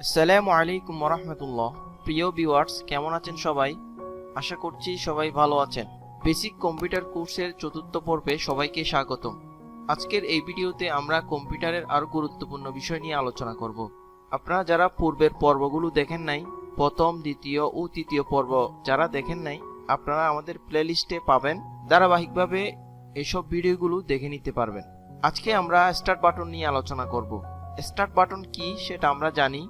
আসসালামু আলাইকুম ওরহমতুল্লাহ। প্রিয় ভিউয়ার্স, কেমন আছেন সবাই? আশা করছি সবাই ভালো আছেন। বেসিক কম্পিউটার কোর্সের চতুর্থ পর্বে সবাইকে স্বাগতম। আজকের এই ভিডিওতে আমরা কম্পিউটারের আরো গুরুত্বপূর্ণ বিষয় নিয়ে আলোচনা করব। আপনারা যারা পূর্বের পর্বগুলো দেখেন নাই, প্রথম, দ্বিতীয় ও তৃতীয় পর্ব যারা দেখেন নাই, আপনারা আমাদের প্লেলিস্টে পাবেন। ধারাবাহিকভাবে এসব ভিডিওগুলো দেখে নিতে পারবেন। আজকে আমরা স্টার্ট বাটন নিয়ে আলোচনা করব। স্টার্ট বাটন কি সেটা আমরা জানি।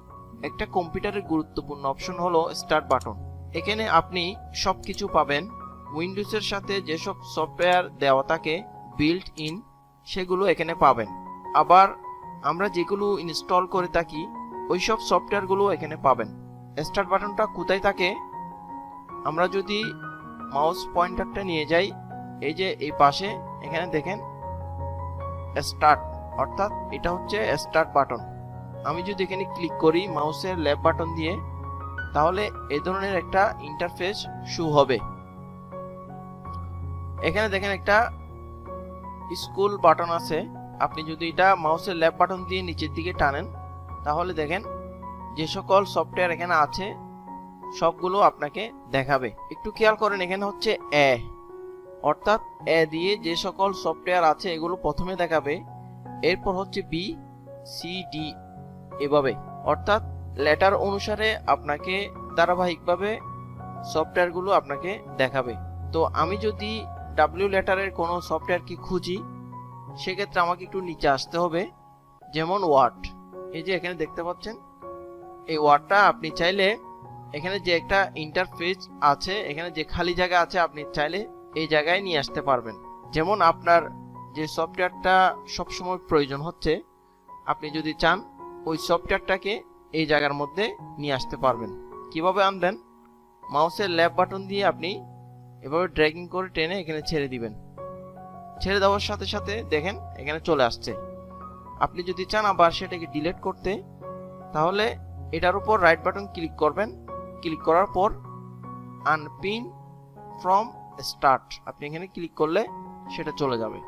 একটা কম্পিউটারের গুরুত্বপূর্ণ অপশন হলো স্টার্ট বাটন। এখানে আপনি সবকিছু পাবেন। উইন্ডোজের সাথে যেসব সফটওয়্যার দেওয়া থাকে বিল্ট ইন, সেগুলো এখানে পাবেন। আবার আমরা যেগুলো ইনস্টল করে থাকি ওই সব সফটওয়্যারগুলো এখানে পাবেন। স্টার্ট বাটনটা কোথায় থাকে? আমরা যদি মাউস পয়েন্টারটা নিয়ে যাই, এই যে এই পাশে এখানে দেখেন স্টার্ট, অর্থাৎ এটা হচ্ছে স্টার্ট বাটন। আমি যদি এখানে ক্লিক করি মাউসের লেফট বাটন দিয়ে, তাহলে এই ধরনের একটা ইন্টারফেস শো হবে। এখানে দেখেন একটা স্কুল বাটন আছে। আপনি যদি এটা মাউসের লেফট বাটন দিয়ে নিচের দিকে টানেন, তাহলে দেখেন যে সকল সফটওয়্যার এখানে আছে সবগুলো আপনাকে দেখাবে। একটু খেয়াল করেন, এখানে হচ্ছে এ, অর্থাৎ এ দিয়ে যে সকল সফটওয়্যার আছে এগুলো প্রথমে দেখাবে। এরপর হচ্ছে বি, সি, ডি, এভাবে, অর্থাৎ লেটার অনুসারে আপনাকে ধারাবাহিকভাবে সফটওয়্যারগুলো আপনাকে দেখাবে। তো আমি যদি ডাব্লিউ লেটারের কোনো সফটওয়্যার কি খুঁজি, সেক্ষেত্রে আমাকে একটু নিচে আসতে হবে। যেমন ওয়ার্ড, এই যে এখানে দেখতে পাচ্ছেন এই ওয়ার্ডটা আপনি চাইলে এখানে যে একটা ইন্টারফেস আছে, এখানে যে খালি জায়গা আছে, আপনি চাইলে এই জায়গায় নিয়ে আসতে পারবেন। যেমন আপনার যে সফটওয়্যারটা সবসময় প্রয়োজন হচ্ছে, আপনি যদি চান ওই সফটওয়্যারটাকে এই জায়গার মধ্যে নিয়ে আসতে পারবেন। কিভাবে আনবেন? মাউসের লেফট বাটন দিয়ে আপনি এভাবে ড্র্যাগিং করে টেনে এখানে ছেড়ে দিবেন। ছেড়ে দেওয়ার সাথে সাথে দেখেন এখানে চলে আসছে। আপনি যদি চান আবার সেটাকে ডিলিট করতে, তাহলে এটার উপর রাইট বাটন ক্লিক করবেন। ক্লিক করার পর আনপিন ফ্রম স্টার্ট, আপনি এখানে ক্লিক করলে সেটা চলে যাবে।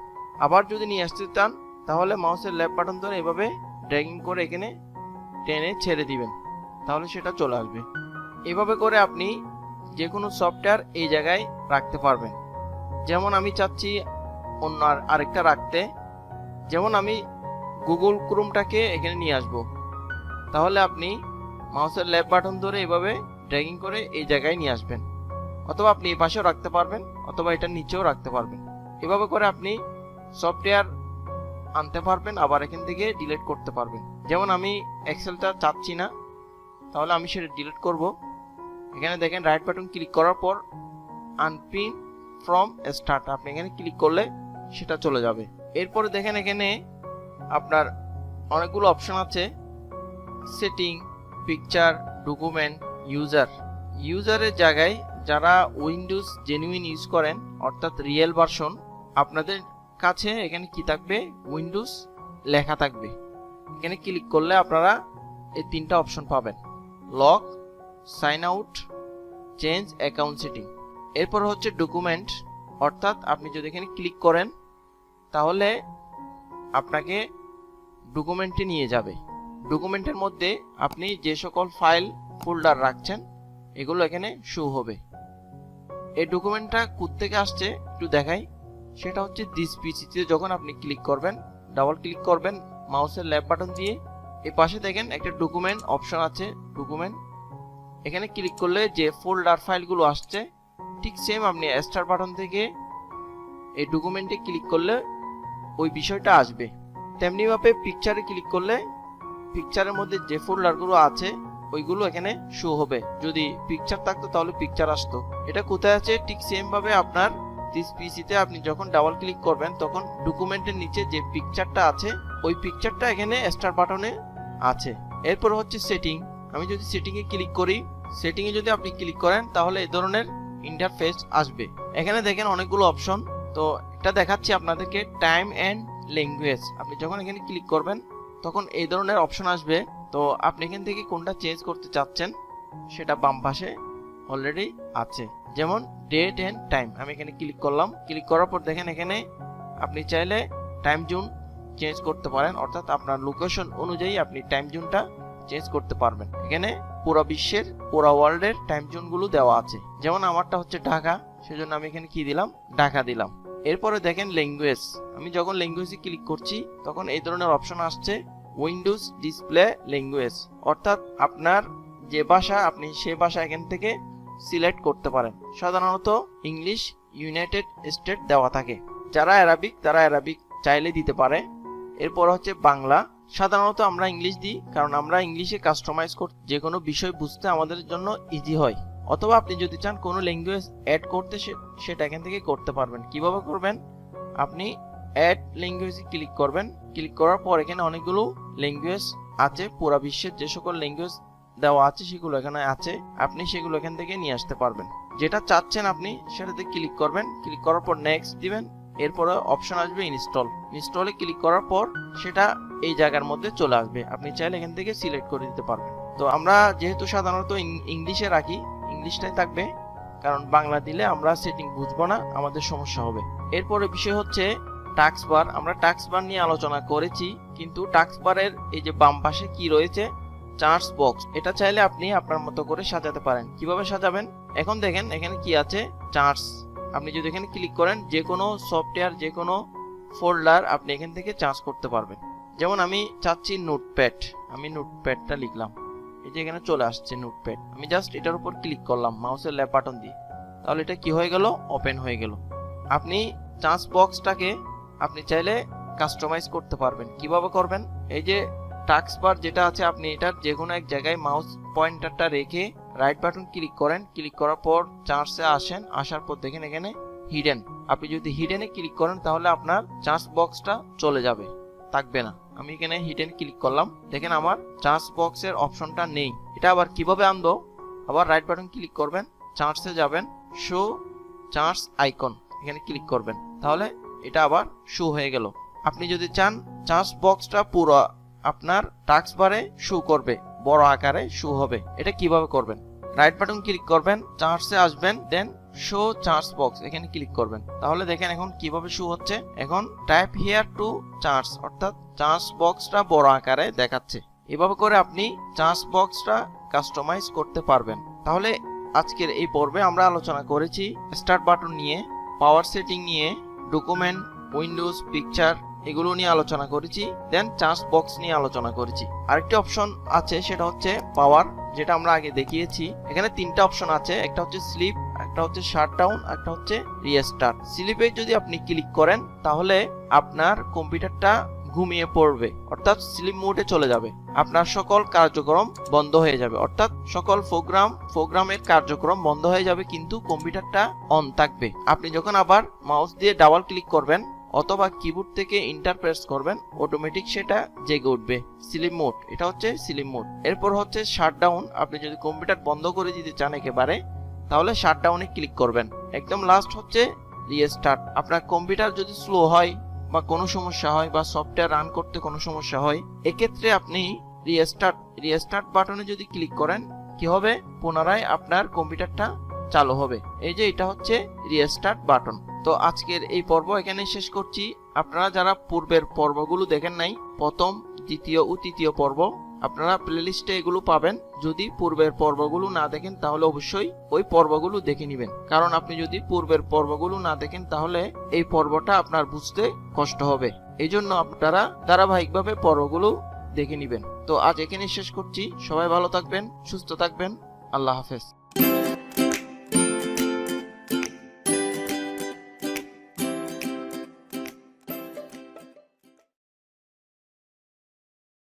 আবার যদি নিয়ে আসতে চান, তাহলে মাউসের লেফট বাটন ধরে এভাবে ড্র্যাগিং করে এখানে টেনে ছেড়ে দিবেন, তাহলে সেটা চলে আসবে। এভাবে করে আপনি যে কোনো সফটওয়্যার এই জায়গায় রাখতে পারবেন। যেমন আমি চাচ্ছি অন্য আরেকটা রাখতে, যেমন আমি গুগল ক্রোমটাকে এখানে নিয়ে আসব, তাহলে আপনি মাউসের লেফট বাটন ধরে এভাবে ড্র্যাগিং করে এই জায়গায় নিয়ে আসবেন। অথবা আপনি এই পাশেও রাখতে পারবেন, অথবা এটার নিচেও রাখতে পারবেন। এভাবে করে আপনি সফটওয়্যার আনতে পারবেন, আবার এখান থেকে ডিলিট করতে পারবেন। যেমন আমি এক্সেলটা চাচ্ছি না, তাহলে আমি সেটা ডিলিট করব। এখানে দেখেন রাইট বাটন ক্লিক করার পর আনপিন ফ্রম স্টার্ট, আপনি এখানে ক্লিক করলে সেটা চলে যাবে। এরপরে দেখেন এখানে আপনার অনেকগুলো অপশন আছে। Setting, picture, document, user. ইউজারের জায়গায় যারা উইন্ডোজ জেনুইন ইউজ করেন, অর্থাৎ রিয়েল ভার্সন, আপনাদের কাছে এখানে কি থাকবে? উইন্ডোজ লেখা থাকবে। এখানে ক্লিক করলে আপনারা এই তিনটা অপশন পাবেন: lock, sign out, change account setting. এরপর হচ্ছে ডকুমেন্ট, অর্থাৎ আপনি যদি এখানে ক্লিক করেন তাহলে আপনাকে ডকুমেন্টে নিয়ে যাবে। ডকুমেন্টের মধ্যে আপনি যে সকল ফাইল ফোল্ডার রাখছেন এগুলো এখানে শো হবে। এই ডকুমেন্টটা কোত্থেকে আসছে একটু দেখাই। সেটা হচ্ছে দিস পিসিতে যখন আপনি ক্লিক করবেন, ডাবল ক্লিক করবেন মাউসের লেফট বাটন দিয়ে, এই পাশে দেখেন একটা ডকুমেন্ট অপশন আছে, ডকুমেন্ট। এখানে ক্লিক করলে যে ফোল্ডার ফাইলগুলো আসছে, ঠিক সেম আপনি স্টার্ট বাটন থেকে এই ডকুমেন্টে ক্লিক করলে ওই বিষয়টা আসবে। তেমনিভাবে পিকচারে ক্লিক করলে পিকচারের মধ্যে যে ফোল্ডারগুলো আছে ওইগুলো এখানে শো হবে। যদি পিকচার থাকতো তাহলে পিকচার আসতো। এটা কোথায় আছে? ঠিক সেম ভাবে আপনার দিস পিসিতে আপনি যখন ডাবল ক্লিক করবেন তখন ডকুমেন্টের নিচে যে পিকচারটা আছে ওই পিকচারটা এখানে স্টার্ট বাটনে আছে। এরপর হচ্ছে সেটিং। আমি যদি সেটিং এ ক্লিক করি, সেটিং এ যদি আপনি ক্লিক করেন তাহলে এই ধরনের ইন্টারফেস আসবে। এখানে দেখেন অনেকগুলো অপশন। তো এটা দেখাচ্ছি আপনাদেরকে, টাইম এন্ড ল্যাঙ্গুয়েজ। আপনি যখন এখানে ক্লিক করবেন তখন এই ধরনের অপশন আসবে। তো আপনি এখান থেকে কোনটা চেঞ্জ করতে চাচ্ছেন সেটা বাম পাশে অলরেডি আছে। যেমন ডেট এন্ড টাইম, আমি এখানে ক্লিক করলাম। ক্লিক করার পর দেখেন এখানে আপনি চাইলে টাইম জোন চেঞ্জ করতে পারেন, অর্থাৎ আপনার লোকেশন অনুযায়ী আপনি টাইম জোনটা চেঞ্জ করতে পারবেন। এখানে পুরো বিশ্বের পুরো ওয়ার্ল্ডের টাইম জোনগুলো দেওয়া আছে। যেমন আমারটা হচ্ছে ঢাকা, সেজন্য আমি এখানে কি দিলাম, ঢাকা দিলাম। এরপরে দেখেন ল্যাঙ্গুয়েজ, আমি যখন ল্যাঙ্গুয়েজে ক্লিক করছি তখন এই ধরনের অপশন আসছে উইন্ডোজ ডিসপ্লে ল্যাঙ্গুয়েজ, অর্থাৎ আপনার যে ভাষা আপনি সেই ভাষা এখান থেকে সিলেক্ট করতে পারেন। সাধারণত ইংলিশ, ইউনাইটেড স্টেট দেওয়া থাকে। যারা অ্যারাবিক তারা অ্যারাবিক চাইলে দিতে পারে। এরপর হচ্ছে বাংলা, সাধারণত আমরা ইংলিশ দিই কারণ আমরা ইংলিশে কাস্টমাইজ করতে যে কোনো বিষয় বুঝতে আমাদের জন্য ইজি হয়। অথবা আপনি যদি চান কোনো ল্যাঙ্গুয়েজ অ্যাড করতে সেটা এখান থেকে করতে পারবেন। কিভাবে করবেন, আপনি অ্যাড ল্যাঙ্গুয়েজে ক্লিক করবেন। ক্লিক করার পর এখানে অনেকগুলো ল্যাঙ্গুয়েজ আছে, পুরো বিশ্বের যে সকল ল্যাঙ্গুয়েজ দেওয়া আছে সেগুলো এখানে আছে, আপনি সেগুলো এখান থেকে নিয়ে আসতে পারবেন। যেটা চাচ্ছেন আপনি সেটাতে ক্লিক করবেন, ক্লিক করার পর নেক্সট দিবেন। এরপরে অপশন আসবে ইনস্টল, ইনস্টলে ক্লিক করার পর সেটা এই জায়গার মধ্যে চলে আসবে, আপনি চাইলে এখান থেকে সিলেক্ট করে দিতে পারবেন। তো আমরা যেহেতু সাধারণত ইংলিশে রাখি, ইংলিশটাই থাকবে, কারণ বাংলা দিলে আমরা সেটিং বুঝবো না, আমাদের সমস্যা হবে। এরপরে বিষয় হচ্ছে টাস্ক বার। আমরা টাস্ক বার নিয়ে আলোচনা করেছি, কিন্তু টাস্ক বারের এই যে বাম পাশে কি রয়েছে, চার্টস বক্স, এটা চাইলে আপনি আপনার মতো করে সাজাতে পারেন। কিভাবে সাজাবেন, এখন দেখেন এখানে কি আছে, চার্টস। আপনি যদি এখানে ক্লিক করেন যে কোনো সফটওয়্যার, যে কোনো ফোল্ডার আপনি এখান থেকে চার্জ করতে পারবেন। যেমন আমি চাচ্ছি নোটপ্যাড, আমি নোটপ্যাডটা লিখলাম, এই যে এখানে চলে আসছে নোটপ্যাড। আমি জাস্ট এটার উপর ক্লিক করলাম মাউসের লেফট বাটন দিয়ে, তাহলে এটা কি হয়ে গেল, ওপেন হয়ে গেল। আপনি চার্জ বক্সটাকে আপনি চাইলে কাস্টমাইজ করতে পারবেন। কিভাবে করবেন, এই যে টাস্ক বার যেটা আছে, আপনি এটার যে কোনো এক জায়গায় মাউস পয়েন্টারটা রেখে রাইট বাটন ক্লিক করেন, ক্লিক করার পর চার্জে আসেন, আসার পর দেখেন এখানে হিডেন। আপনি যদি হিডেনে ক্লিক করেন তাহলে আপনার চার্জ বক্সটা চলে যাবে, থাকবে না। আমি এখানে হিডেন ক্লিক করলাম, দেখেন আমার চার্জ বক্সের অপশনটা নেই। এটা আবার কিভাবে আনবো, আবার রাইট বাটন ক্লিক করবেন, চার্জে যাবেন, শো চার্জ আইকন, এখানে ক্লিক করবেন, তাহলে এটা আবার শো হয়ে গেল। আপনি যদি চান চার্জ বক্সটা পুরো আপনার টাস্ক বারে শো করবে, বড় আকারে শো হবে, এটা কিভাবে করবেন, রাইট বাটন ক্লিক করবেন, চার্জে আসবেন, দেন শো চার্জ বক্স, এখানে ক্লিক করবেন, তাহলে দেখেন এখন কিভাবে শো হচ্ছে। এখন টাইপ হিয়ার টু চার্জ, অর্থাৎ চার্জ বক্সটা বড় আকারে দেখাচ্ছে। এভাবে করে আপনি চার্জ বক্সটা কাস্টমাইজ করতে পারবেন। তাহলে আজকের এই পর্বে আমরা আলোচনা করেছি স্টার্ট বাটন নিয়ে, পাওয়ার সেটিং নিয়ে, ডকুমেন্ট, উইন্ডোজ, পিকচার, এগুলো নিয়ে আলোচনা করেছি, দেন চার্জ বক্স নিয়ে আলোচনা করেছি। আরেকটি অপশন আছে সেটা হচ্ছে পাওয়ার, যেটা আমরা আগে দেখিয়েছি। এখানে তিনটা অপশন আছে, একটা হচ্ছে স্লিপ, একটা হচ্ছে শাটডাউন, একটা হচ্ছে রিস্টার্ট। স্লিপে যদি আপনি ক্লিক করেন তাহলে আপনার কম্পিউটারটা ঘুমিয়ে পড়বে, অর্থাৎ স্লিপ মোডে চলে যাবে, আপনার সকল কার্যক্রম বন্ধ হয়ে যাবে, অর্থাৎ সকল প্রোগ্রামের কার্যক্রম বন্ধ হয়ে যাবে, কিন্তু কম্পিউটারটা অন থাকবে। আপনি যখন আবার মাউস দিয়ে ডাবল ক্লিক করবেন অথবা কিবোর্ড থেকে ইন্টার প্রেস করবেন, অটোমেটিক সেটা জেগে উঠবে, স্লিপ মোড, এটা হচ্ছে স্লিপ মোড। এরপর হচ্ছে শাটডাউন, আপনি যদি কম্পিউটার বন্ধ করে দিতে চান একেবারে, তাহলে শাটডাউনে ক্লিক করবেন। একদম লাস্ট হচ্ছে রিস্টার্ট। আপনার কম্পিউটার যদি স্লো হয় বা কোনো সমস্যা হয় বা সফটওয়্যার রান করতে কোনো সমস্যা হয়, এক্ষেত্রে আপনি রিস্টার্ট বাটনে যদি ক্লিক করেন কি হবে, পুনরায় আপনার কম্পিউটারটা চালু হবে। এই যে এটা হচ্ছে রিস্টার্ট বাটন। তো আজকের এই পর্ব এখানে শেষ করছি। আপনারা যারা পূর্বের পর্বগুলো দেখেন নাই, প্রথম, দ্বিতীয় ও তৃতীয় পর্ব, আপনারা প্লেলিস্টে এগুলো পাবেন। যদি পূর্বের পর্বগুলো না দেখেন তাহলে অবশ্যই ওই পর্বগুলো দেখে নেবেন, কারণ আপনি যদি পূর্বের পর্বগুলো না দেখেন তাহলে এই পর্বটা আপনার বুঝতে কষ্ট হবে। এই জন্য আপনারা ধারাবাহিকভাবে পর্বগুলো দেখে নেবেন। তো আজ এখানে শেষ করছি। সবাই ভালো থাকবেন, সুস্থ থাকবেন। আল্লাহ হাফেজ।